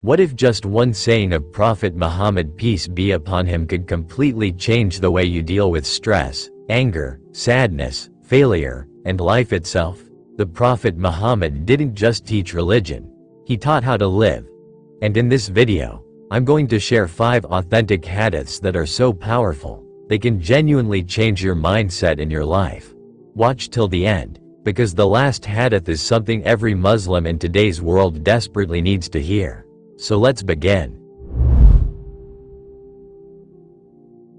What if just one saying of Prophet Muhammad peace be upon him could completely change the way you deal with stress, anger, sadness, failure, and life itself? The Prophet Muhammad didn't just teach religion, he taught how to live. And in this video, I'm going to share 5 authentic hadiths that are so powerful, they can genuinely change your mindset and your life. Watch till the end, because the last hadith is something every Muslim in today's world desperately needs to hear. So let's begin.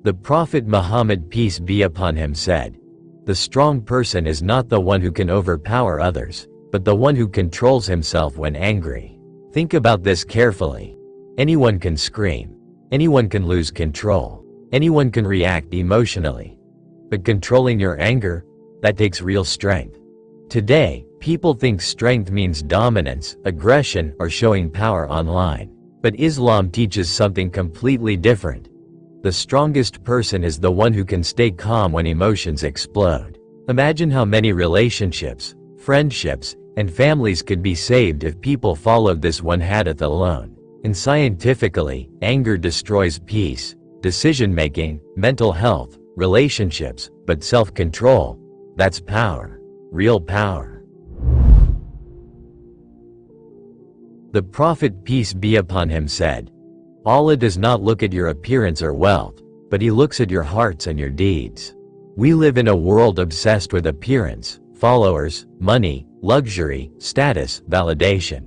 The Prophet Muhammad peace be upon him said, "The strong person is not the one who can overpower others, but the one who controls himself when angry." Think about this carefully. Anyone can scream. Anyone can lose control. Anyone can react emotionally. But controlling your anger, that takes real strength. Today, people think strength means dominance, aggression, or showing power online. But Islam teaches something completely different. The strongest person is the one who can stay calm when emotions explode. Imagine how many relationships, friendships, and families could be saved if people followed this one hadith alone. And scientifically, anger destroys peace, decision-making, mental health, relationships, but self-control, that's power. Real power. The Prophet peace be upon him said, "Allah does not look at your appearance or wealth, but he looks at your hearts and your deeds." We live in a world obsessed with appearance, followers, money, luxury, status, validation.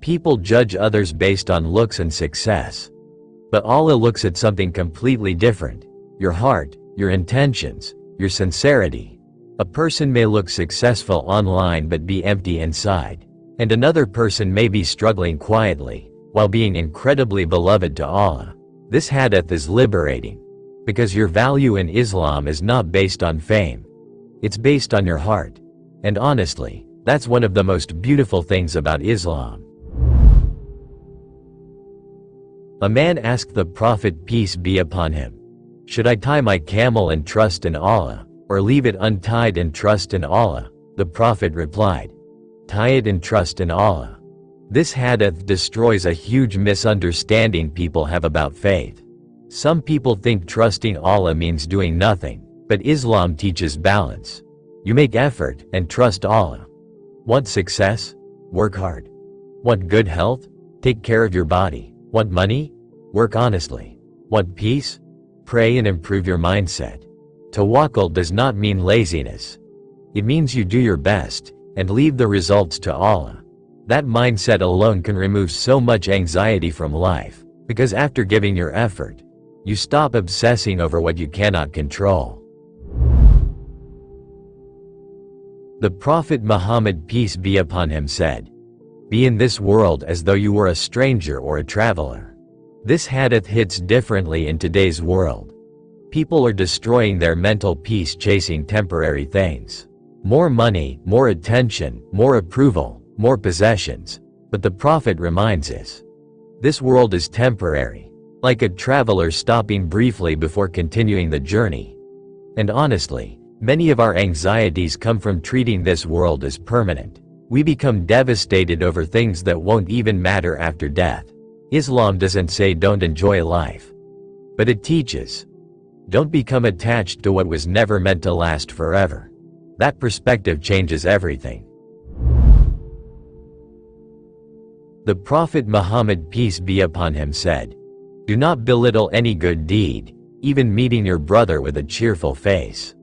People judge others based on looks and success. But Allah looks at something completely different: your heart, your intentions, your sincerity. A person may look successful online but be empty inside. And another person may be struggling quietly, while being incredibly beloved to Allah. This hadith is liberating. Because your value in Islam is not based on fame. It's based on your heart. And honestly, that's one of the most beautiful things about Islam. A man asked the Prophet peace be upon him, "Should I tie my camel and trust in Allah, or leave it untied and trust in Allah?" The Prophet replied, "Tie it and trust in Allah." This hadith destroys a huge misunderstanding people have about faith. Some people think trusting Allah means doing nothing, but Islam teaches balance. You make effort and trust Allah. Want success? Work hard. Want good health? Take care of your body. Want money? Work honestly. Want peace? Pray and improve your mindset. Tawakkul does not mean laziness. It means you do your best, and leave the results to Allah. That mindset alone can remove so much anxiety from life, because after giving your effort, you stop obsessing over what you cannot control. The Prophet Muhammad peace be upon him said, "Be in this world as though you were a stranger or a traveler." This hadith hits differently in today's world. People are destroying their mental peace chasing temporary things. More money, more attention, more approval, more possessions. But the Prophet reminds us, this world is temporary, like a traveler stopping briefly before continuing the journey. And honestly, many of our anxieties come from treating this world as permanent. We become devastated over things that won't even matter after death. Islam doesn't say don't enjoy life, but it teaches, don't become attached to what was never meant to last forever. That perspective changes everything. The Prophet Muhammad peace be upon him said, "Do not belittle any good deed, even meeting your brother with a cheerful face."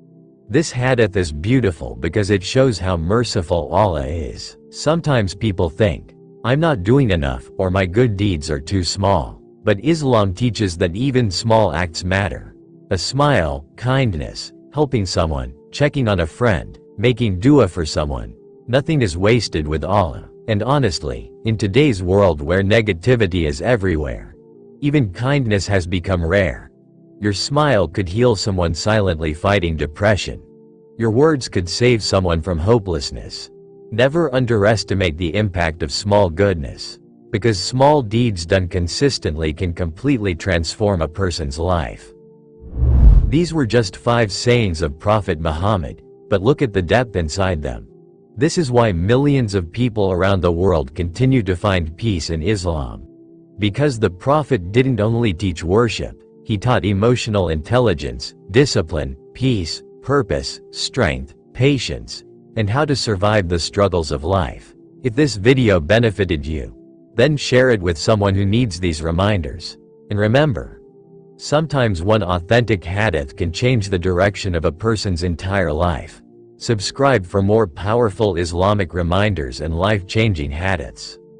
This hadith is beautiful because it shows how merciful Allah is. Sometimes people think, "I'm not doing enough," or "my good deeds are too small." But Islam teaches that even small acts matter. A smile, kindness, helping someone, checking on a friend, making dua for someone. Nothing is wasted with Allah. And honestly, in today's world where negativity is everywhere, even kindness has become rare. Your smile could heal someone silently fighting depression. Your words could save someone from hopelessness. Never underestimate the impact of small goodness, because small deeds done consistently can completely transform a person's life. These were just 5 sayings of Prophet Muhammad, but look at the depth inside them. This is why millions of people around the world continue to find peace in Islam. Because the Prophet didn't only teach worship, he taught emotional intelligence, discipline, peace, purpose, strength, patience, and how to survive the struggles of life. If this video benefited you, then share it with someone who needs these reminders. And remember, sometimes one authentic hadith can change the direction of a person's entire life. Subscribe for more powerful Islamic reminders and life-changing hadiths.